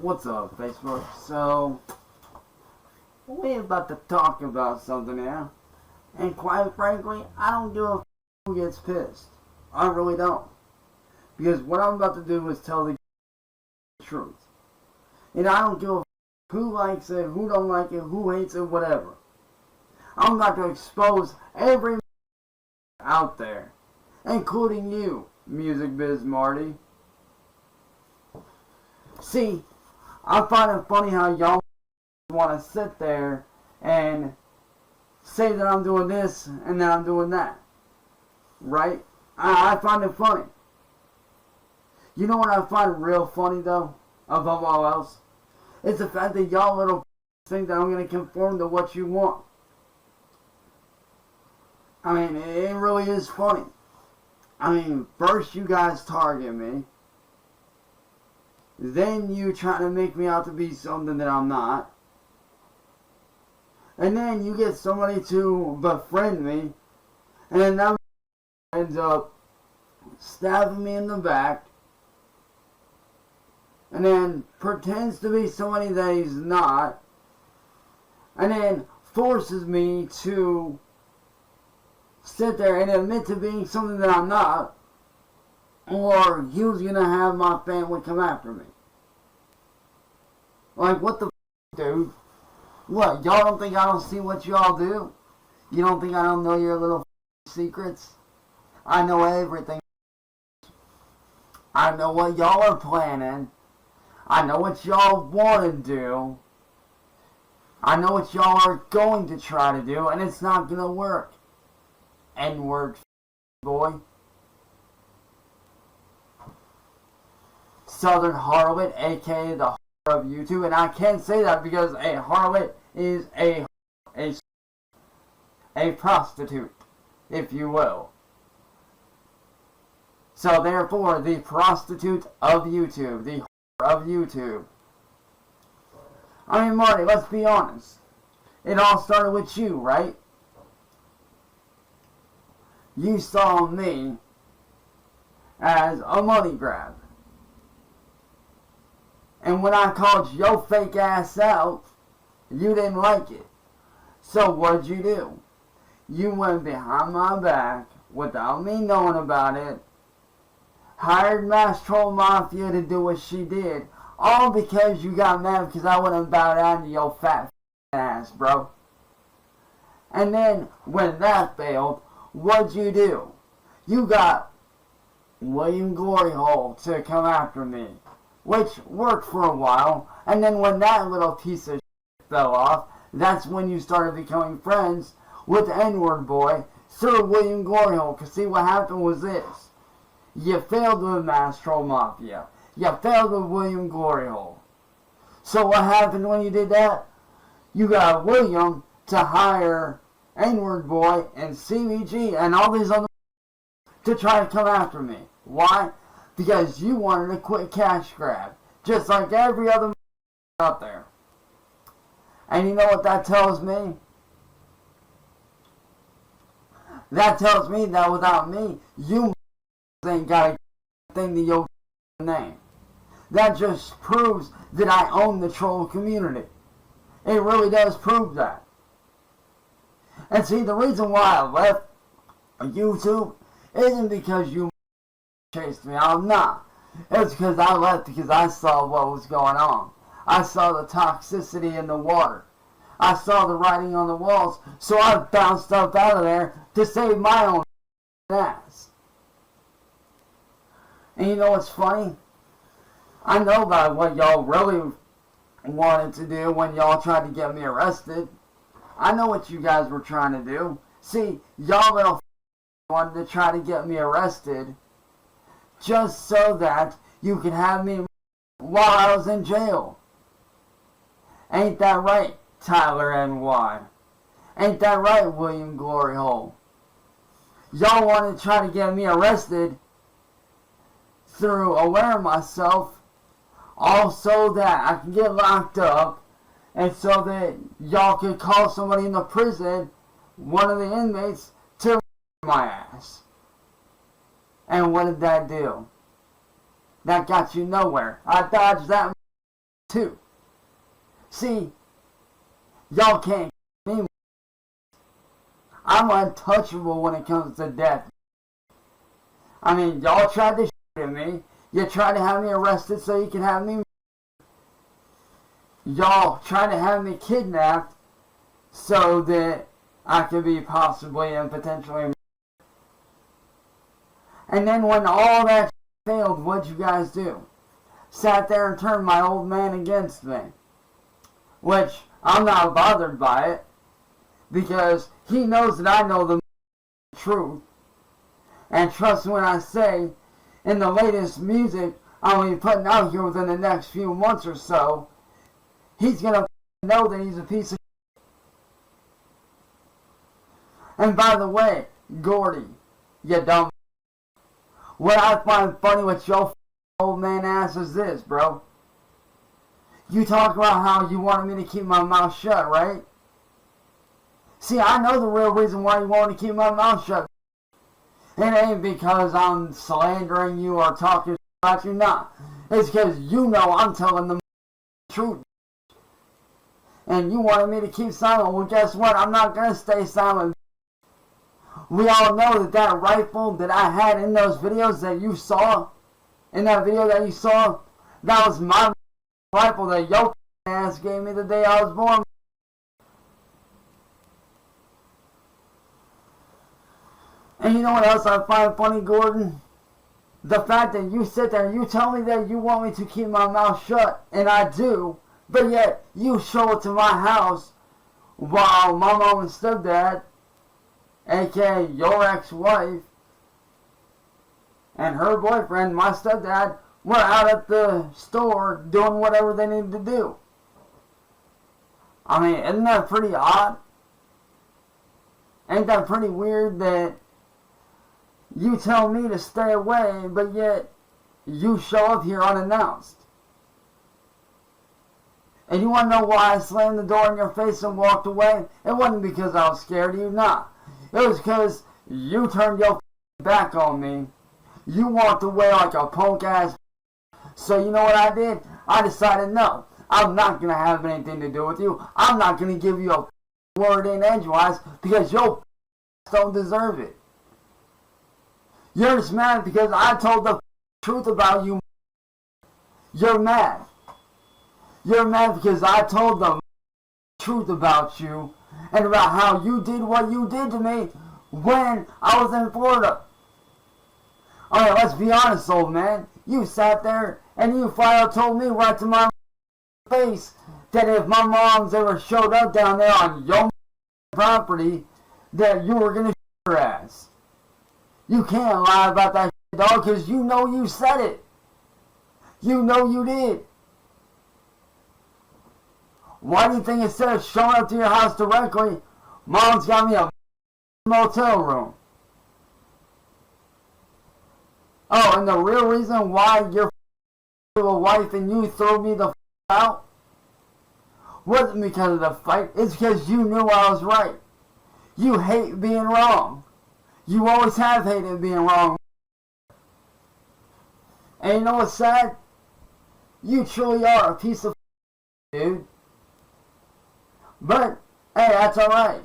What's up, Facebook? So, we're about to talk about something here. And quite frankly, I don't give a who gets pissed. I really don't. Because what I'm about to do is tell the truth. And I don't give a who likes it, who don't like it, who hates it, whatever. I'm about to expose every out there. Including you, Music Biz Marty. See, I find it funny how y'all want to sit there and say that I'm doing this and that I'm doing that. Right? I find it funny. You know what I find real funny though, above all else? It's the fact that y'all little think that I'm going to conform to what you want. I mean, it really is funny. I mean, first you guys target me. Then you try to make me out to be something that I'm not. And then you get somebody to befriend me. And then that ends up stabbing me in the back. And then pretends to be somebody that he's not. And then forces me to sit there and admit to being something that I'm not. Or he was going to have my family come after me. Like, what the dude? What, y'all don't think I don't see what y'all do? You don't think I don't know your little secrets? I know everything. I know what y'all are planning. I know what y'all want to do. I know what y'all are going to try to do, and it's not going to work. N-word, boy. Southern Harlot, aka the of YouTube, and I can't say that because a harlot is a prostitute, if you will. So therefore, the prostitute of YouTube, the of YouTube. I mean, Marty, let's be honest. It all started with you, right? You saw me as a money grab. And when I called your fake ass out, you didn't like it. So what'd you do? You went behind my back, without me knowing about it, hired Mass Troll Mafia to do what she did, all because you got mad because I wouldn't bow down to your fat ass, bro. And then, when that failed, what'd you do? You got William Gloryhole to come after me. Which worked for a while, and then when that little piece of shit fell off, that's when you started becoming friends with N-word boy, Sir William Gloryhole. Cause see, what happened was this. You failed with Mass Troll Mafia. You failed with William Gloryhole. So what happened when you did that? You got William to hire N-word boy and CVG and all these other to try to come after me. Why? Because you wanted to quit cash grab. Just like every other out there. And you know what that tells me? That tells me that without me, you ain't got a thing to your name. That just proves that I own the troll community. It really does prove that. And see, the reason why I left YouTube isn't because you chased me. I'm not. It's because I left because I saw what was going on. I saw the toxicity in the water. I saw the writing on the walls, so I bounced up out of there to save my own ass. And you know what's funny? I know about what y'all really wanted to do when y'all tried to get me arrested. I know what you guys were trying to do. See, y'all little wanted to try to get me arrested just so that you could have me while I was in jail. Ain't that right, Tyler NY? Ain't that right, William Gloryhole? Y'all wanted to try to get me arrested through aware of myself, all so that I can get locked up, and so that y'all could call somebody in the prison, one of the inmates, to my ass. And what did that do? That got you nowhere. I dodged that too. See, y'all can't get me. I'm untouchable when it comes to death. I mean, y'all tried to shoot at me. You tried to have me arrested so you can have me. Y'all tried to have me kidnapped so that I could be possibly and potentially. And then when all that failed, what'd you guys do? Sat there and turned my old man against me. Which, I'm not bothered by it. Because he knows that I know the truth. And trust when I say, in the latest music I'm going to be putting out here within the next few months or so, he's going to know that he's a piece of shit. And by the way, Gordy, you dumb. What I find funny with your old man ass is this, bro. You talk about how you wanted me to keep my mouth shut, right? See, I know the real reason why you want to keep my mouth shut. It ain't because I'm slandering you or talking about you, nah. It's because you know I'm telling the truth. And you wanted me to keep silent. Well, guess what? I'm not going to stay silent. We all know that that rifle that I had in those videos that you saw, in that video that you saw, that was my rifle that your ass gave me the day I was born. And you know what else I find funny, Gordon? The fact that you sit there and you tell me that you want me to keep my mouth shut, and I do, but yet you show it to my house while my mom and stepdad, aka your ex-wife, and her boyfriend, my stepdad, were out at the store doing whatever they needed to do. I mean, isn't that pretty odd? Ain't that pretty weird that you tell me to stay away, but yet you show up here unannounced? And you want to know why I slammed the door in your face and walked away? It wasn't because I was scared of you, nah. It was because you turned your back on me. You walked away like a punk ass. So you know what I did? I decided, no, I'm not going to have anything to do with you. I'm not going to give you a word in edgewise because your don't deserve it. You're just mad because I told the truth about you. You're mad. You're mad because I told the truth about you and about how you did what you did to me when I was in Florida. Alright, let's be honest, old man. You sat there and you flat out told me right to my face that if my mom's ever showed up down there on your property, that you were going to shoot her ass. You can't lie about that shit, dog, because you know you said it. You know you did. Why do you think instead of showing up to your house directly, mom's got me a motel room? Oh, and the real reason why your wife and you threw me the out wasn't because of the fight. It's because you knew I was right. You hate being wrong. You always have hated being wrong. And you know what's sad? You truly are a piece of dude. But, hey, that's alright.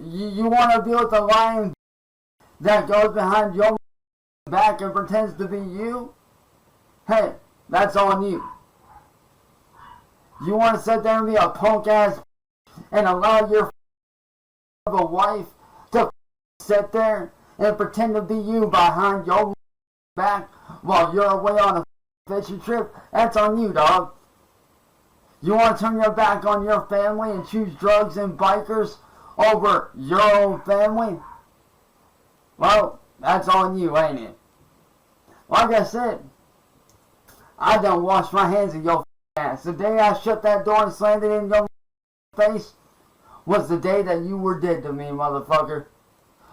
You want to be with the lion that goes behind your back and pretends to be you? Hey, that's on you. You want to sit there and be a punk ass and allow your of a wife to sit there and pretend to be you behind your back while you're away on a fishing trip? That's on you, dog. You want to turn your back on your family and choose drugs and bikers over your own family? Well, that's on you, ain't it? Like I said, I done washed my hands of your ass. The day I shut that door and slammed it in your face was the day that you were dead to me, motherfucker.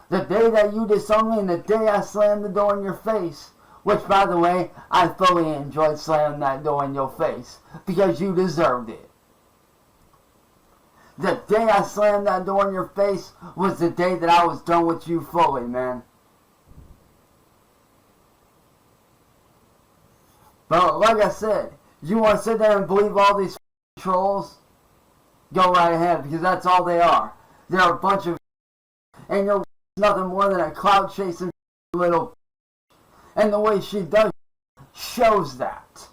The day that you disowned me and the day I slammed the door in your face. Which, by the way, I fully enjoyed slamming that door in your face. Because you deserved it. The day I slammed that door in your face was the day that I was done with you fully, man. But like I said, You want to sit there and believe all these trolls? Go right ahead, because that's all they are. They're a bunch of, and you're nothing more than a cloud chasing little, and the way she does shows that.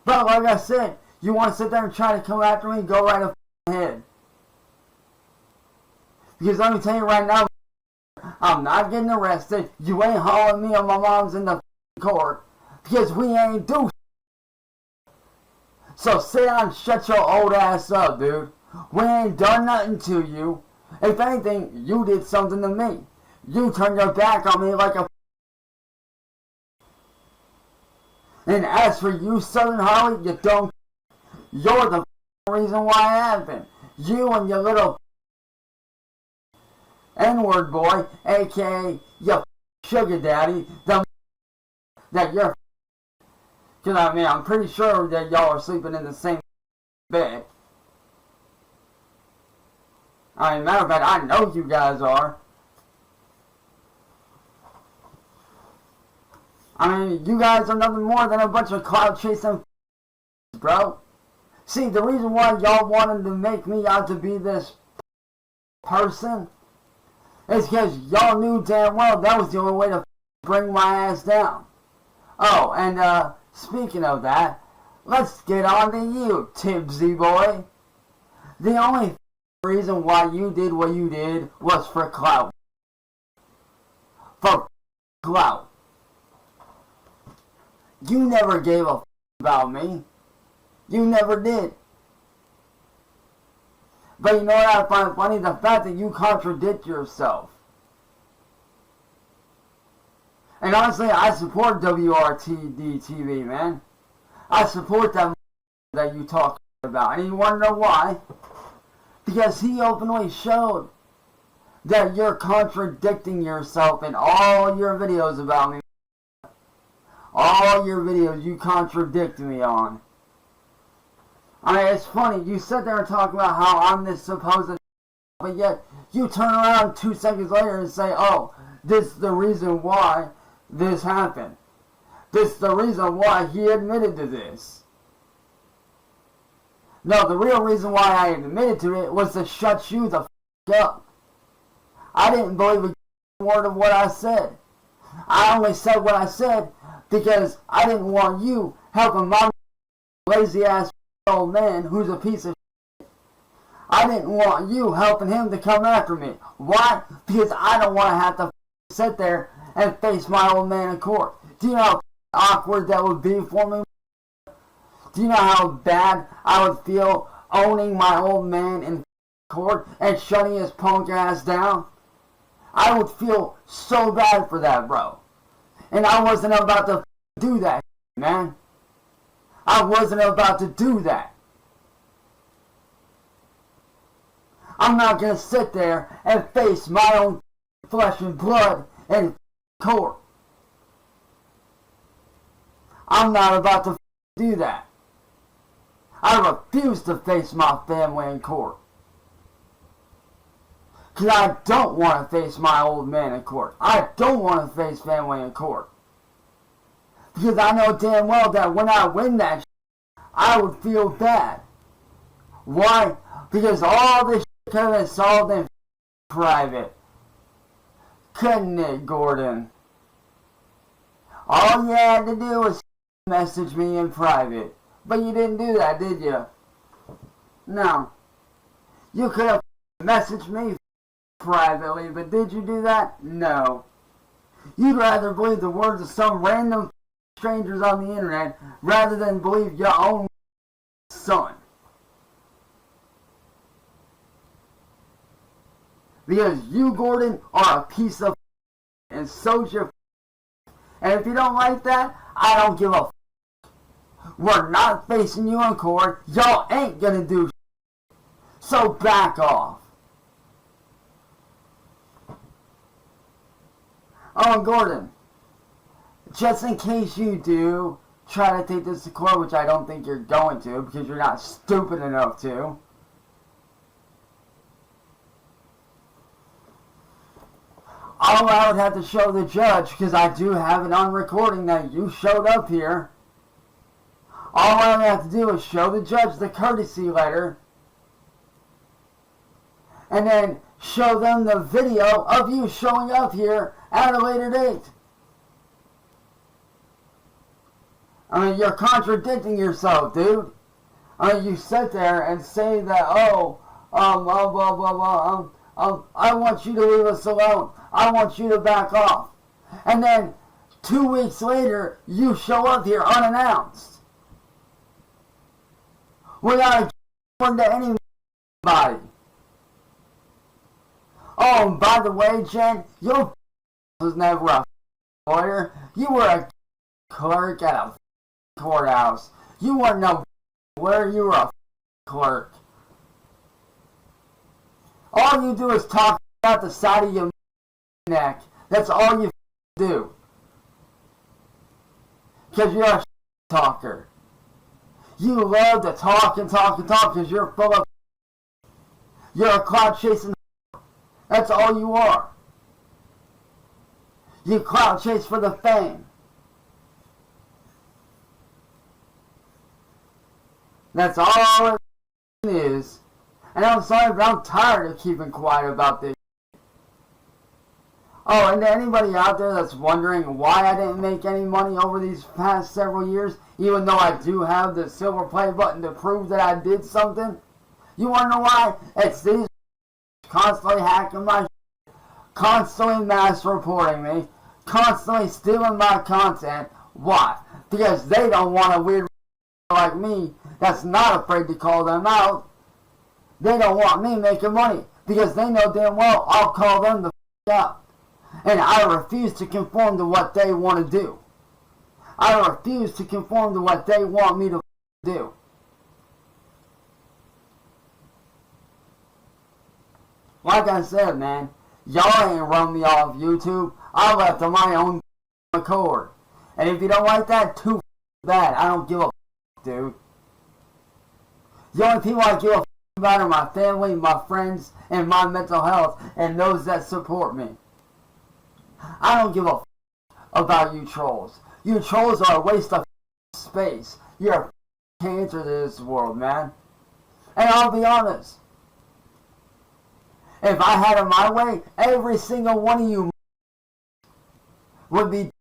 But like I said, you want to sit there and try to come after me? Go right ahead. Because let me tell you right now, I'm not getting arrested. You ain't hauling me or my mom's in the court, because we ain't do. So sit down and shut your old ass up, dude. We ain't done nothing to you. If anything, you did something to me. You turned your back on me like a... And as for you, Southern Harley, you don't... You're the reason why it happened. You and your little N-word boy, a.k.a. your sugar daddy, that you're... Because, I mean, I'm pretty sure that y'all are sleeping in the same bed. I mean, matter of fact, I know you guys are. I mean, you guys are nothing more than a bunch of cloud chasing bro. See, the reason why y'all wanted to make me out to be this person is because y'all knew damn well that was the only way to bring my ass down. Oh, and speaking of that, let's get on to you, Tibbsy boy. The only reason why you did what you did was for clout. For clout. You never gave a about me. You never did. But you know what I find funny? The fact that you contradict yourself. And honestly, I support WRTD TV, man. I support that you talk about. And you want to know why? Because he openly showed that you're contradicting yourself in all your videos about me. All your videos you contradict me on. I mean, it's funny. You sit there and talk about how I'm this supposed, but yet you turn around 2 seconds later and say, oh, this is the reason why this happened. This is the reason why he admitted to this. No, the real reason why I admitted to it was to shut you the up. I didn't believe a word of what I said. I only said what I said because I didn't want you helping my lazy ass old man who's a piece of shit. I didn't want you helping him to come after me. Why? Because I don't want to have to sit there and face my old man in court. Do you know how awkward that would be for me? Do you know how bad I would feel owning my old man in court and shutting his punk ass down? I would feel so bad for that, bro. And I wasn't about to do that, man. I wasn't about to do that. I'm not going to sit there and face my own flesh and blood in court. I'm not about to do that. I refuse to face my family in court. Because I don't want to face my old man in court. I don't want to face family in court. Because I know damn well that when I win that shit, I would feel bad. Why? Because all this shit could have been solved in private. Couldn't it, Gordon? All you had to do was message me in private. But you didn't do that, did you? No. You could have messaged me privately, but did you do that? No. You'd rather believe the words of some random strangers on the internet rather than believe your own son. Because you, Gordon, are a piece of and so's your. And if you don't like that, I don't give a. We're not facing you in court. Y'all ain't gonna do. So back off. Oh, Gordon, just in case you do try to take this to court, which I don't think you're going to because you're not stupid enough to. All I would have to show the judge, because I do have it on recording that you showed up here. All I have to do is show the judge the courtesy letter and then show them the video of you showing up here at a later date. I mean, you're contradicting yourself, dude. I mean, you sit there and say that, blah, blah, blah, I want you to leave us alone. I want you to back off. And then 2 weeks later, you show up here unannounced. Without going to anybody. Oh, and by the way, Jen, your was never a lawyer. You were a clerk at a courthouse. You weren't no lawyer, you were a clerk. All you do is talk about the side of your neck. That's all you do. Because you're a talker. You love to talk and talk and talk because you're full of... You're a clout chasing... That's all you are. You clout chase for the fame. That's all it is. And I'm sorry, but I'm tired of keeping quiet about this. Oh, and to anybody out there that's wondering why I didn't make any money over these past several years, even though I do have the silver play button to prove that I did something, you want to know why? It's these constantly hacking my shit, constantly mass reporting me, constantly stealing my content. Why? Because they don't want a weird like me that's not afraid to call them out. They don't want me making money because they know damn well I'll call them the out. And I refuse to conform to what they want to do. I refuse to conform to what they want me to do. Like I said, man, y'all ain't run me off YouTube. I left on my own accord. And if you don't like that, too bad. I don't give a dude. The only people I give a about are my family, my friends, and my mental health, and those that support me. I don't give a about you trolls. You trolls are a waste of space. You're a cancer to this world, man. And I'll be honest. If I had it my way, every single one of you would be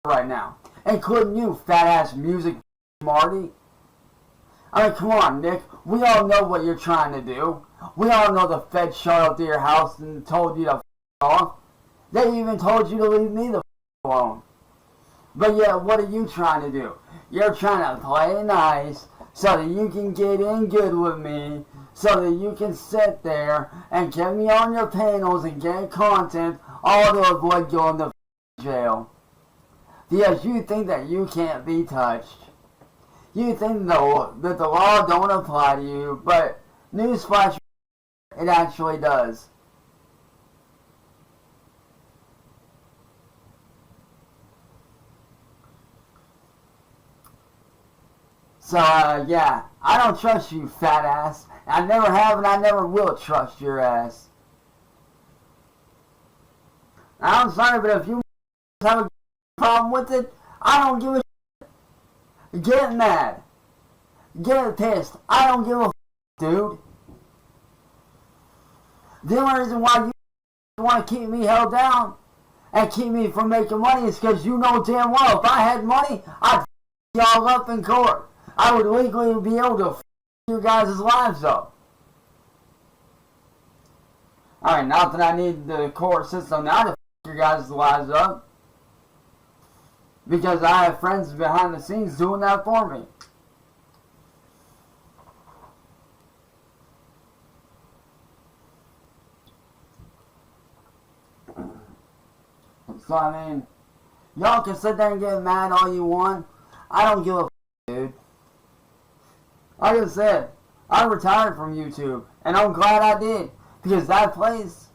right now. Including you, fat-ass music Marty. I mean, come on, Nick. We all know what you're trying to do. We all know the Fed showed up to your house and told you to f*** off. They even told you to leave me the f*** alone. But yet, what are you trying to do? You're trying to play nice so that you can get in good with me, so that you can sit there and get me on your panels and get content, all to avoid going to jail. Because you think that you can't be touched. You think that the law don't apply to you, but newsflash, it actually does. So, yeah, I don't trust you, fat ass. I never have and I never will trust your ass. I'm sorry, but if you have a problem with it, I don't give a shit. Get mad. Get pissed. I don't give a f***, dude. The only reason why you want to keep me held down and keep me from making money is because you know damn well if I had money, I'd f*** y'all up in court. I would legally be able to f*** your guys' lives up. Alright, not that I need the court system now to f*** your guys' lives up. Because I have friends behind the scenes doing that for me. So, I mean, y'all can sit there and get mad all you want. I don't give a f***, dude. Like I said, I retired from YouTube, and I'm glad I did, because that place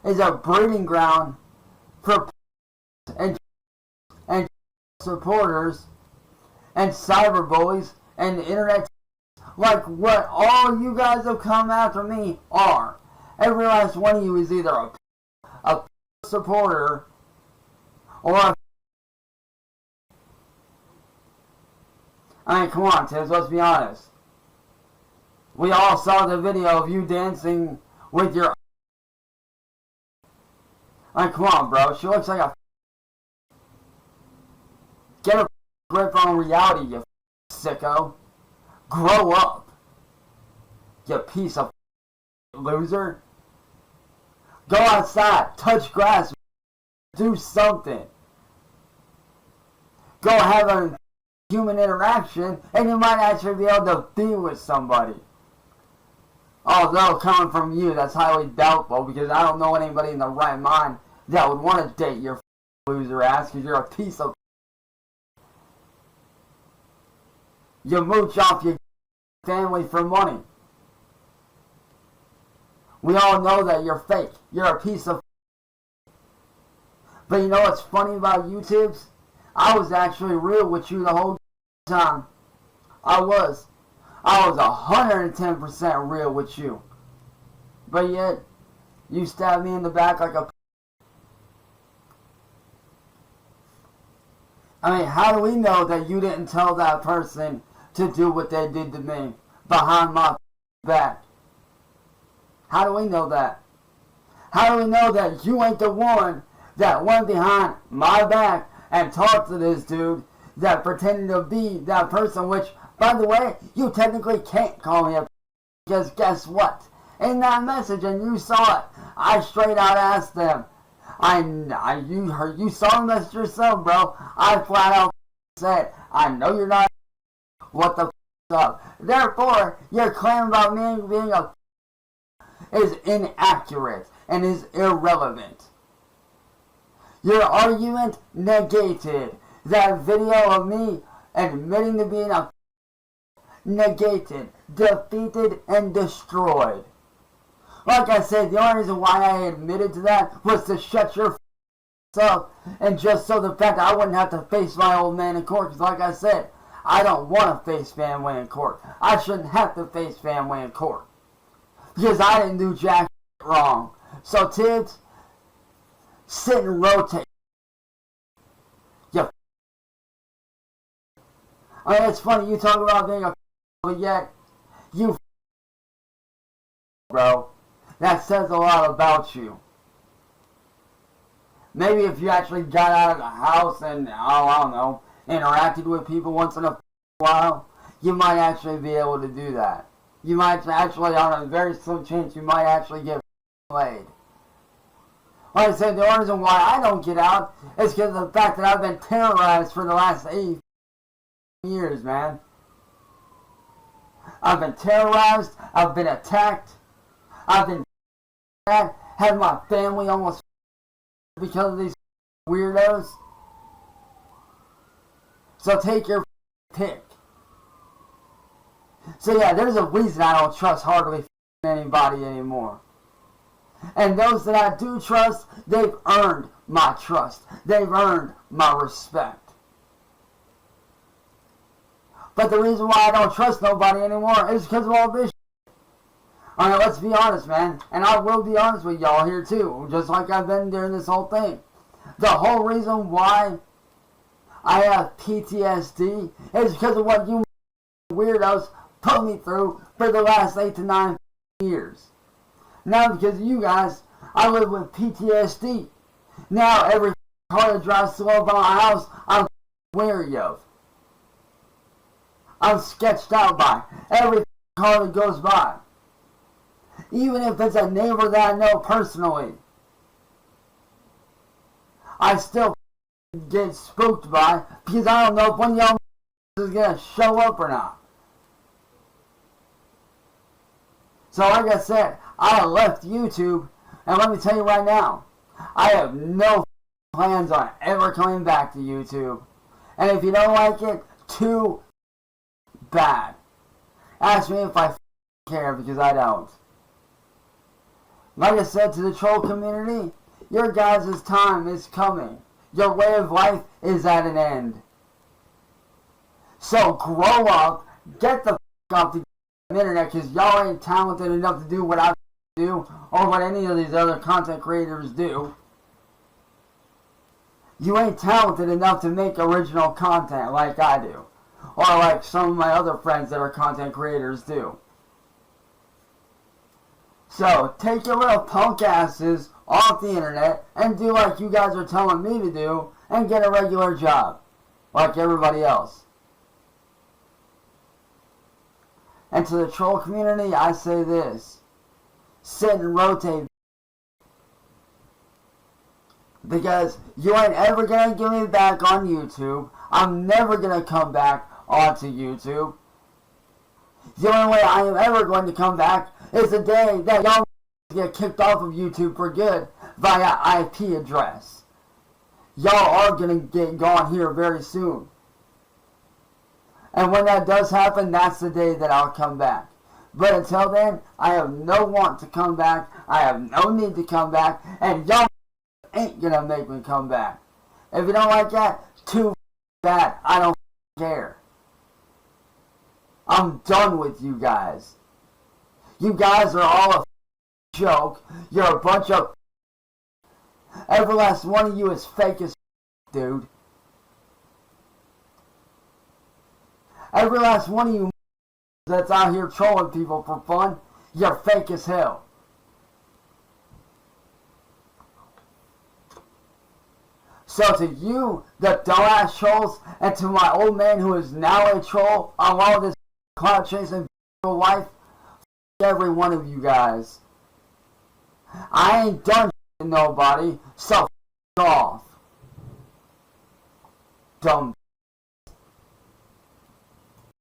is a breeding ground for and supporters and cyberbullies and internet like what all you guys have come after me are. Every last one of you is either a supporter or I mean, come on, Tibbs, let's be honest. We all saw the video of you dancing with your... I mean, come on, bro. She looks like a... Get a grip on reality, you sicko. Grow up. You piece of loser. Go outside. Touch grass. Do something. Go have a human interaction, and you might actually be able to be with somebody. Although, coming from you, that's highly doubtful, because I don't know anybody in the right mind that would want to date your loser ass, because you're a piece of... You mooch off your family for money. We all know that you're fake. You're a piece of... But you know what's funny about YouTubes? I was actually real with you the whole time. I was 110% real with you. But yet, you stabbed me in the back like a... I mean, how do we know that you didn't tell that person to do what they did to me behind my back? How do we know that? How do we know that you ain't the one that went behind my back and talked to this dude that pretended to be that person, which, by the way, you technically can't call me a... Because guess what? In that message, and you saw it, I straight out asked them. You saw the message yourself, bro. I flat out said, I know you're not... What the up? Therefore, your claim about me being a... is inaccurate and is irrelevant. Your argument negated. That video of me admitting to being a... negated, defeated, and destroyed. Like I said, the only reason why I admitted to that was to shut your up, and just so the fact that I wouldn't have to face my old man in court, because like I said, I don't want to face family in court. I shouldn't have to face family in court, because I didn't do jack wrong. So Tibbs, sit and rotate. You... I mean, it's funny, you talk about being a but yet, you bro. That says a lot about you. Maybe if you actually got out of the house and, I don't know, interacted with people once in a while, you might actually be able to do that. You might actually, on a very slim chance, you might actually get laid. Like I said, the only reason why I don't get out is because of the fact that I've been terrorized for the last 8 years, man. I've been terrorized, I've been attacked, I've been had my family almost because of these weirdos. So take your pick. So yeah, there's a reason I don't trust hardly anybody anymore. And those that I do trust, they've earned my trust. They've earned my respect. But the reason why I don't trust nobody anymore is because of all this shit. I mean, let's be honest, man. And I will be honest with y'all here too, just like I've been during this whole thing. The whole reason why I have PTSD is because of what you weirdos put me through for the last 8 to 9 years. Now because of you guys, I live with PTSD. Now every car that drives slow by my house, I'm wary of. I'm sketched out by every car that goes by. Even if it's a neighbor that I know personally, I still get spooked by because I don't know if one of y'all is going to show up or not. So like I said, I left YouTube, and let me tell you right now, I have no plans on ever coming back to YouTube. And if you don't like it, too bad. Ask me if I care, because I don't. Like I said to the troll community, your guys' time is coming. Your way of life is at an end. So grow up, get the off the internet, because y'all ain't talented enough to do what I do, or what any of these other content creators do. You ain't talented enough to make original content like I do. or like some of my other friends that are content creators do. So, take your little punk asses off the internet and do like you guys are telling me to do and get a regular job, like everybody else. And to the troll community, I say this: sit and rotate. Because you ain't ever gonna get me back on YouTube. I'm never gonna come back onto YouTube. The only way I am ever going to come back is the day that y'all get kicked off of YouTube for good via IP address. Y'all are gonna get gone here very soon. And when that does happen, that's the day that I'll come back. But until then, I have no want to come back. I have no need to come back. And y'all ain't gonna make me come back. If you don't like that, too bad. I don't care. I'm done with you guys. You guys are all a joke. You're a bunch of... Every last one of you is fake as dude. Every last one of you that's out here trolling people for fun, you're fake as hell. So to you, the dumbass trolls, and to my old man who is now a troll on all this cloud chasing life, every one of you guys. I ain't done to nobody, so off. Dumb